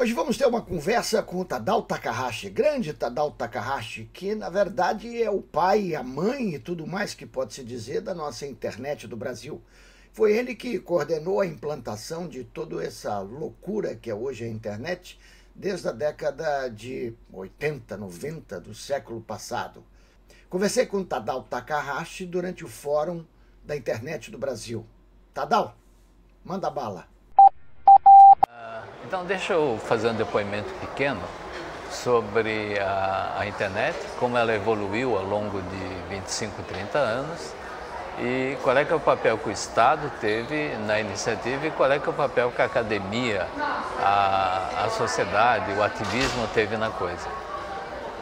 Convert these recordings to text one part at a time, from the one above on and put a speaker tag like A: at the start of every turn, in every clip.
A: Hoje vamos ter uma conversa com o Tadao Takahashi, grande Tadao Takahashi, que na verdade é o pai, a mãe e tudo mais que pode se dizer da nossa internet do Brasil. Foi ele que coordenou a implantação de toda essa loucura que é hoje a internet, desde a década de 80, 90 do século passado. Conversei com o Tadao Takahashi durante o Fórum da Internet do Brasil. Tadao, manda bala.
B: Então deixa eu fazer um depoimento pequeno sobre a internet, como ela evoluiu ao longo de 25, 30 anos e qual é que é o papel que o Estado teve na iniciativa e qual é que é o papel que a academia, a sociedade, o ativismo teve na coisa.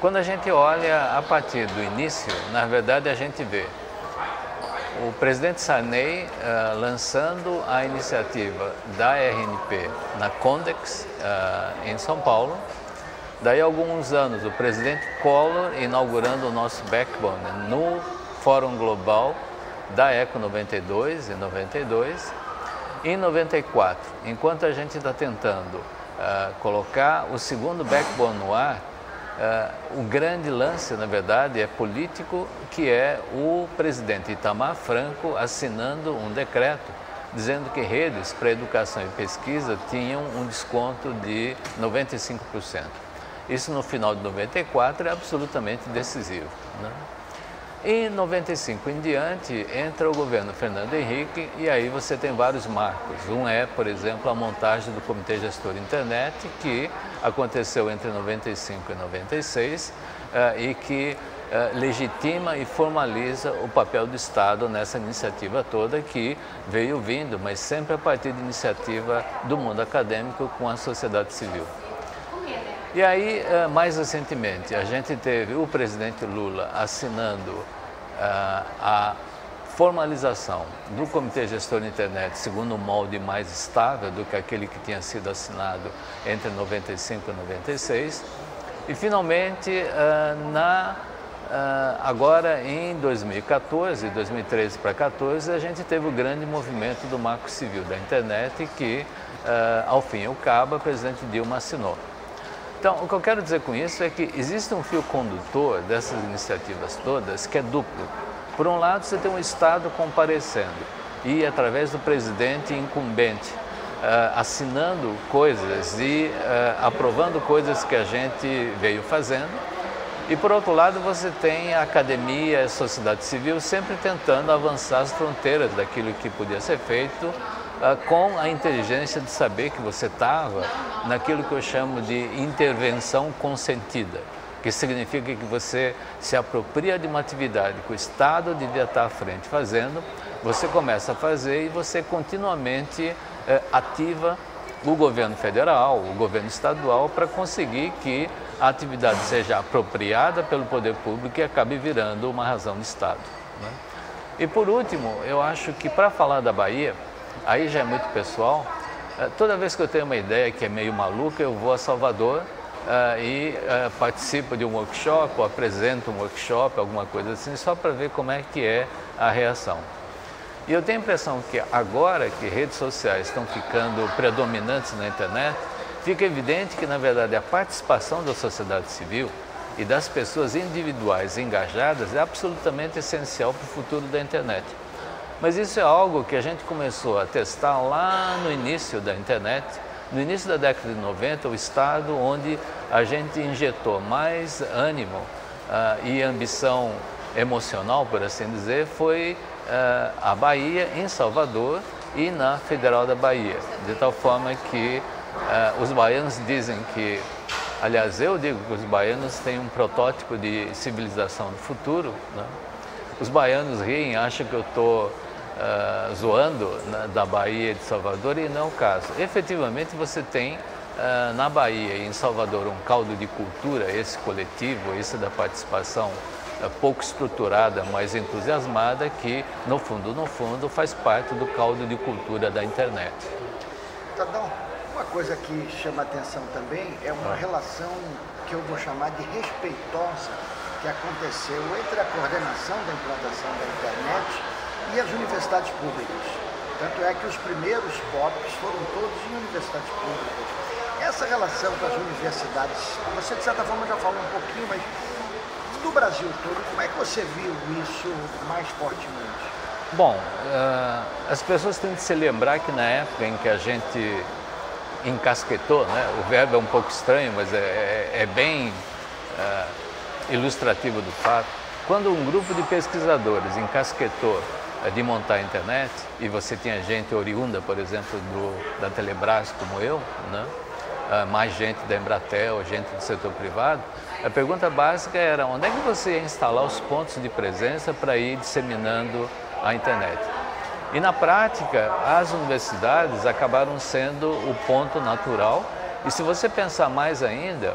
B: Quando a gente olha a partir do início, na verdade a gente vê o presidente Sarney lançando a iniciativa da RNP na Condex, em São Paulo. Daí, alguns anos, o presidente Collor inaugurando o nosso backbone no Fórum Global da ECO 92, em 92. Em 94, enquanto a gente está tentando colocar o segundo backbone no ar, o grande lance, na verdade, é político, que é o presidente Itamar Franco assinando um decreto dizendo que redes para educação e pesquisa tinham um desconto de 95%. Isso no final de 94 é absolutamente decisivo, né? Em 95 em diante, entra o governo Fernando Henrique e aí você tem vários marcos. Um é, por exemplo, a montagem do Comitê Gestor Internet, que aconteceu entre 95 e 96 e que legitima e formaliza o papel do Estado nessa iniciativa toda que veio vindo, mas sempre a partir de iniciativa do mundo acadêmico com a sociedade civil. E aí, mais recentemente, a gente teve o presidente Lula assinando a formalização do Comitê Gestor de Internet segundo um molde mais estável do que aquele que tinha sido assinado entre 95 e 96. E, finalmente, agora em 2014, 2013 para 2014, a gente teve o grande movimento do Marco Civil da Internet que, ao fim e ao cabo, a presidente Dilma assinou. Então, o que eu quero dizer com isso é que existe um fio condutor dessas iniciativas todas que é duplo. Por um lado, você tem um Estado comparecendo e, através do presidente incumbente, assinando coisas e aprovando coisas que a gente veio fazendo. E, por outro lado, você tem a academia, a sociedade civil sempre tentando avançar as fronteiras daquilo que podia ser feito com a inteligência de saber que você estava naquilo que eu chamo de intervenção consentida, que significa que você se apropria de uma atividade que o Estado devia estar à frente fazendo, você começa a fazer e você continuamente ativa o governo federal, o governo estadual, para conseguir que a atividade seja apropriada pelo poder público e acabe virando uma razão de Estado, né? E por último, eu acho que para falar da Bahia, aí já é muito pessoal, toda vez que eu tenho uma ideia que é meio maluca, eu vou a Salvador e participo de um workshop, ou apresento um workshop, alguma coisa assim, só para ver como é que é a reação. E eu tenho a impressão que agora que redes sociais estão ficando predominantes na internet, fica evidente que, na verdade, a participação da sociedade civil e das pessoas individuais engajadas é absolutamente essencial para o futuro da internet. Mas isso é algo que a gente começou a testar lá no início da internet, no início da década de 90, o estado onde a gente injetou mais ânimo e ambição emocional, por assim dizer, foi a Bahia, em Salvador e na Federal da Bahia. De tal forma que os baianos dizem que, aliás, eu digo que os baianos têm um protótipo de civilização do futuro, né? Os baianos riem, acham que eu estou zoando da Bahia e de Salvador, e não é o caso. Efetivamente, você tem na Bahia e em Salvador um caldo de cultura, esse coletivo, esse da participação pouco estruturada, mas entusiasmada, que no fundo faz parte do caldo de cultura da internet.
A: Tadão, uma coisa que chama atenção também é uma relação que eu vou chamar de respeitosa que aconteceu entre a coordenação da implantação da internet e as universidades públicas. Tanto é que os primeiros POPs foram todos em universidades públicas. Essa relação com as universidades, você de certa forma já falou um pouquinho, mas do Brasil todo, como é que você viu isso mais fortemente?
B: Bom, as pessoas têm que se lembrar que na época em que a gente encasquetou, né? O verbo é um pouco estranho, mas é bem ilustrativo do fato. Quando um grupo de pesquisadores encasquetou de montar a internet, e você tinha gente oriunda, por exemplo, da Telebrás, como eu, né? Mais gente da Embratel, gente do setor privado, a pergunta básica era onde é que você ia instalar os pontos de presença para ir disseminando a internet. E na prática, as universidades acabaram sendo o ponto natural, e se você pensar mais ainda,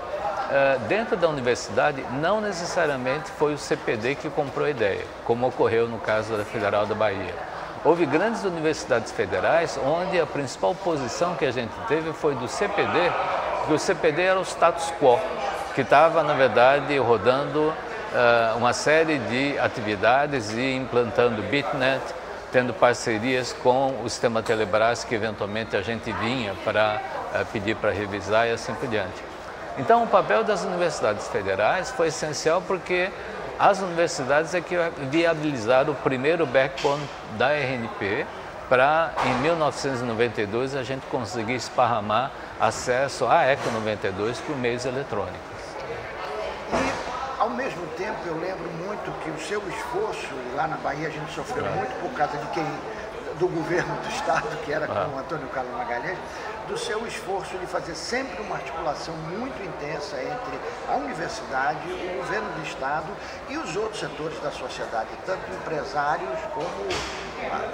B: dentro da universidade não necessariamente foi o CPD que comprou a ideia, como ocorreu no caso da Federal da Bahia. Houve grandes universidades federais onde a principal posição que a gente teve foi do CPD, porque o CPD era o status quo, que estava, na verdade, rodando uma série de atividades e implantando BitNet, tendo parcerias com o sistema Telebrás, que eventualmente a gente vinha para pedir para revisar e assim por diante. Então, o papel das universidades federais foi essencial porque as universidades é que viabilizaram o primeiro backbone da RNP para, em 1992, a gente conseguir esparramar acesso à ECA 92 por meios eletrônicos.
A: E, ao mesmo tempo, eu lembro muito que o seu esforço, e lá na Bahia a gente sofreu muito por causa do governo do estado, que era com o Antônio Carlos Magalhães, do seu esforço de fazer sempre uma articulação muito intensa entre a universidade, o governo do estado e os outros setores da sociedade, tanto empresários como,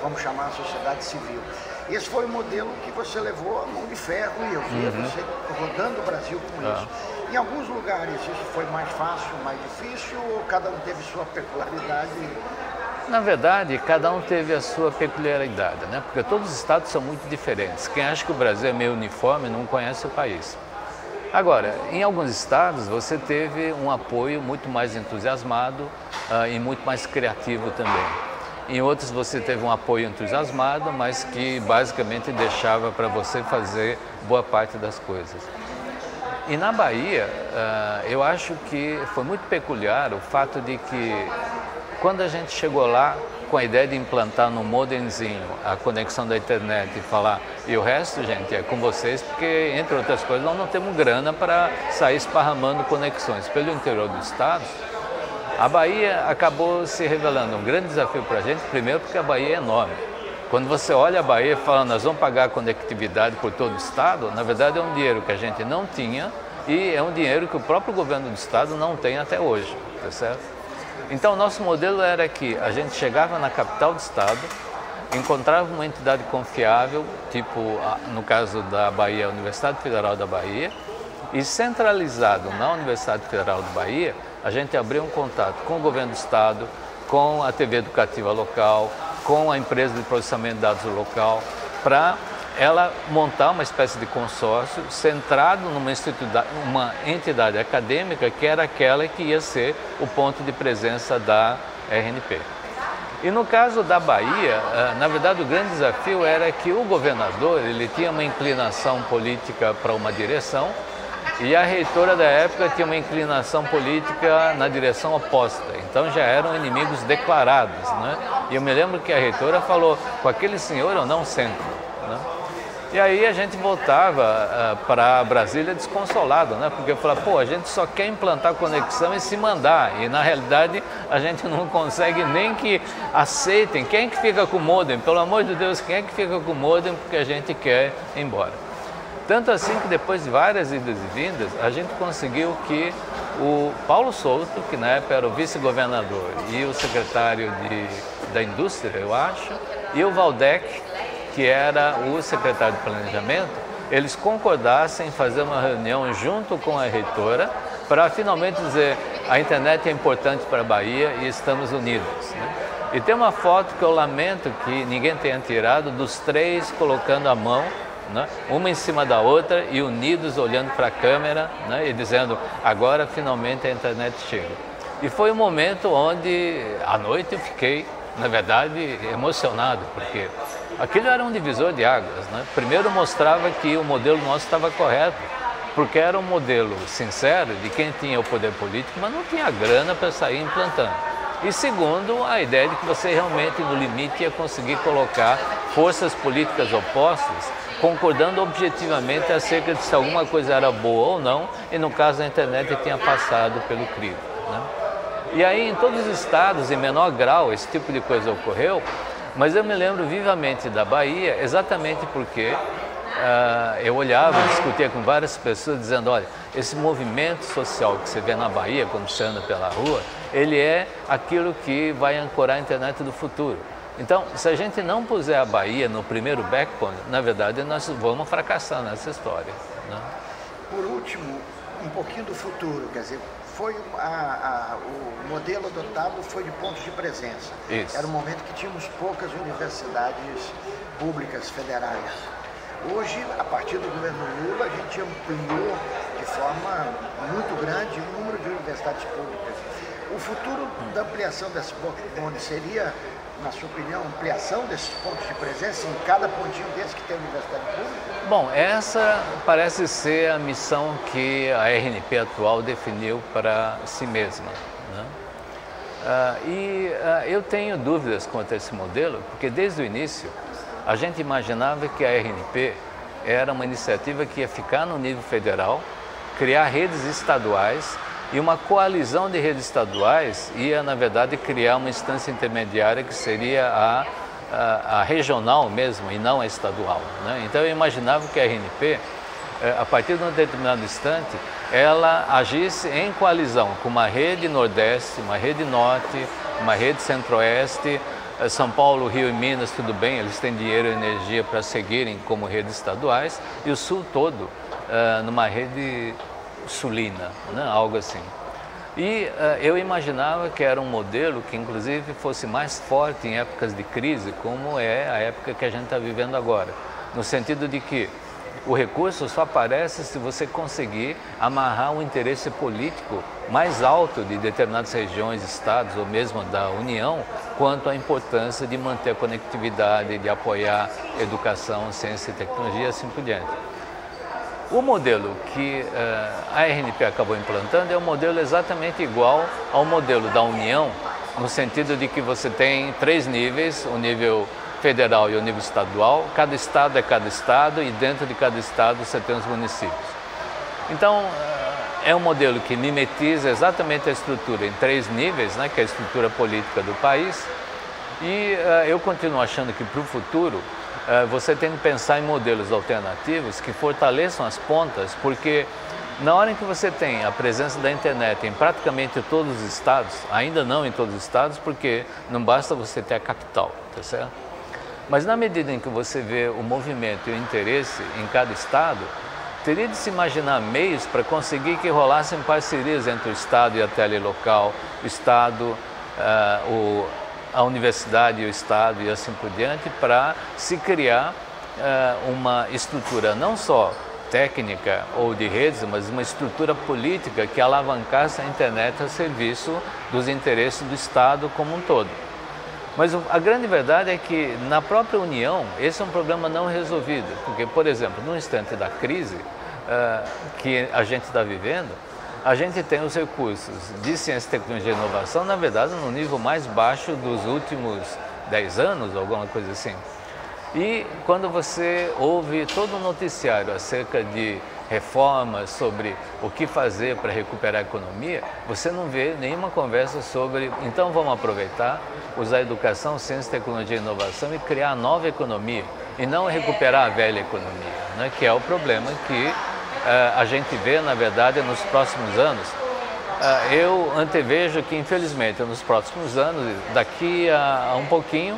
A: vamos chamar, a sociedade civil. Esse foi o modelo que você levou a mão de ferro e eu via você rodando o Brasil com isso. Em alguns lugares isso foi mais fácil, mais difícil, ou cada um teve sua peculiaridade?
B: Na verdade, cada um teve a sua peculiaridade, né? Porque todos os estados são muito diferentes. Quem acha que o Brasil é meio uniforme não conhece o país. Agora, em alguns estados você teve um apoio muito mais entusiasmado e muito mais criativo também. Em outros você teve um apoio entusiasmado, mas que basicamente deixava para você fazer boa parte das coisas. E na Bahia, eu acho que foi muito peculiar o fato de que quando a gente chegou lá com a ideia de implantar no modemzinho a conexão da internet e falar, e o resto, gente, é com vocês, porque, entre outras coisas, nós não temos grana para sair esparramando conexões pelo interior do estado, a Bahia acabou se revelando um grande desafio para a gente, primeiro porque a Bahia é enorme. Quando você olha a Bahia e fala, nós vamos pagar a conectividade por todo o estado, na verdade é um dinheiro que a gente não tinha e é um dinheiro que o próprio governo do estado não tem até hoje, tá certo? Então, o nosso modelo era que a gente chegava na capital do estado, encontrava uma entidade confiável, tipo, no caso da Bahia, a Universidade Federal da Bahia, e centralizado na Universidade Federal da Bahia, a gente abria um contato com o governo do estado, com a TV educativa local, com a empresa de processamento de dados local, para ela montar uma espécie de consórcio centrado numa uma entidade acadêmica que era aquela que ia ser o ponto de presença da RNP. E no caso da Bahia, na verdade o grande desafio era que o governador ele tinha uma inclinação política para uma direção e a reitora da época tinha uma inclinação política na direção oposta. Então já eram inimigos declarados, né? E eu me lembro que a reitora falou, com aquele senhor eu não sento, né? E aí a gente voltava para Brasília desconsolado, né? Porque eu falava, pô, a gente só quer implantar conexão e se mandar. E na realidade a gente não consegue nem que aceitem. Quem é que fica com o modem? Pelo amor de Deus, quem é que fica com o modem? Porque a gente quer ir embora. Tanto assim que depois de várias idas e vindas, a gente conseguiu que o Paulo Souto, que na época era o vice-governador e o secretário da indústria, eu acho, e o Valdec, que era o secretário de planejamento, eles concordassem em fazer uma reunião junto com a reitora para finalmente dizer a internet é importante para a Bahia e estamos unidos, né? E tem uma foto que eu lamento que ninguém tenha tirado dos três colocando a mão, né, uma em cima da outra e unidos olhando para a câmera, né, e dizendo agora finalmente a internet chega. E foi um momento onde à noite eu fiquei, na verdade, emocionado, porque aquilo era um divisor de águas, né? Primeiro mostrava que o modelo nosso estava correto, porque era um modelo sincero de quem tinha o poder político, mas não tinha grana para sair implantando. E segundo, a ideia de que você realmente, no limite, ia conseguir colocar forças políticas opostas concordando objetivamente acerca de se alguma coisa era boa ou não, e no caso da internet tinha passado pelo crivo, né? E aí, em todos os estados, em menor grau, esse tipo de coisa ocorreu, mas eu me lembro vivamente da Bahia, exatamente porque eu olhava e discutia com várias pessoas dizendo, olha, esse movimento social que você vê na Bahia quando você anda pela rua, ele é aquilo que vai ancorar a internet do futuro. Então, se a gente não puser a Bahia no primeiro backbone, na verdade nós vamos fracassar nessa história, né?
A: Por último, um pouquinho do futuro, quer dizer, foi o modelo adotado foi de pontos de presença.
B: Isso.
A: Era um momento que tínhamos poucas universidades públicas federais. Hoje, a partir do governo Lula, a gente ampliou de forma muito grande o número de universidades públicas. O futuro da ampliação desses pontos seria, na sua opinião, ampliação desses pontos de presença em cada pontinho desse que tem universidade pública?
B: Bom, essa parece ser a missão que a RNP atual definiu para si mesma, né? Eu tenho dúvidas quanto a esse modelo, porque desde o início a gente imaginava que a RNP era uma iniciativa que ia ficar no nível federal, criar redes estaduais, e uma coalizão de redes estaduais ia, na verdade, criar uma instância intermediária que seria a regional mesmo, e não a estadual, né? Então eu imaginava que a RNP, a partir de um determinado instante, ela agisse em coalizão com uma rede Nordeste, uma rede Norte, uma rede Centro-Oeste. São Paulo, Rio e Minas, tudo bem, eles têm dinheiro e energia para seguirem como redes estaduais, e o Sul todo numa rede sulina, né? Algo assim. E eu imaginava que era um modelo que inclusive fosse mais forte em épocas de crise, como é a época que a gente está vivendo agora, no sentido de que o recurso só aparece se você conseguir amarrar um interesse político mais alto de determinadas regiões, estados ou mesmo da União, quanto à importância de manter a conectividade, de apoiar educação, ciência e tecnologia e assim por diante. O modelo que a RNP acabou implantando é um modelo exatamente igual ao modelo da União, no sentido de que você tem 3 níveis, o nível federal e o nível estadual. Cada estado é cada estado e dentro de cada estado você tem os municípios. Então, é um modelo que mimetiza exatamente a estrutura em 3 níveis, né, que é a estrutura política do país. E eu continuo achando que para o futuro você tem que pensar em modelos alternativos que fortaleçam as pontas, porque na hora em que você tem a presença da internet em praticamente todos os estados, ainda não em todos os estados, porque não basta você ter a capital, tá certo? Mas na medida em que você vê o movimento e o interesse em cada estado, teria de se imaginar meios para conseguir que rolassem parcerias entre o estado e a tele local, o estado, a universidade e o estado e assim por diante, para se criar uma estrutura não só técnica ou de redes, mas uma estrutura política que alavancasse a internet a serviço dos interesses do Estado como um todo. Mas a grande verdade é que na própria União esse é um problema não resolvido, porque, por exemplo, no instante da crise que a gente está vivendo, a gente tem os recursos de ciência, tecnologia e inovação, na verdade, no nível mais baixo dos últimos 10 anos, alguma coisa assim. E quando você ouve todo um noticiário acerca de reformas, sobre o que fazer para recuperar a economia, você não vê nenhuma conversa sobre, então vamos aproveitar, usar a educação, ciência, tecnologia e inovação e criar a nova economia, e não recuperar a velha economia, né, que é o problema que a gente vê, na verdade, nos próximos anos. Eu antevejo que, infelizmente, nos próximos anos, daqui a um pouquinho,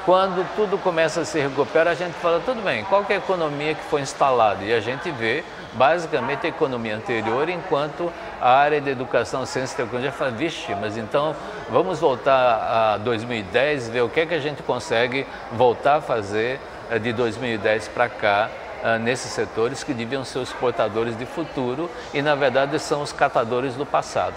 B: quando tudo começa a se recuperar, a gente fala, tudo bem, qual que é a economia que foi instalada? E a gente vê, basicamente, a economia anterior, enquanto a área de educação, ciência e tecnologia fala, vixe, mas então vamos voltar a 2010 e ver o que é que a gente consegue voltar a fazer de 2010 para cá, nesses setores que deviam ser os portadores de futuro e, na verdade, são os catadores do passado.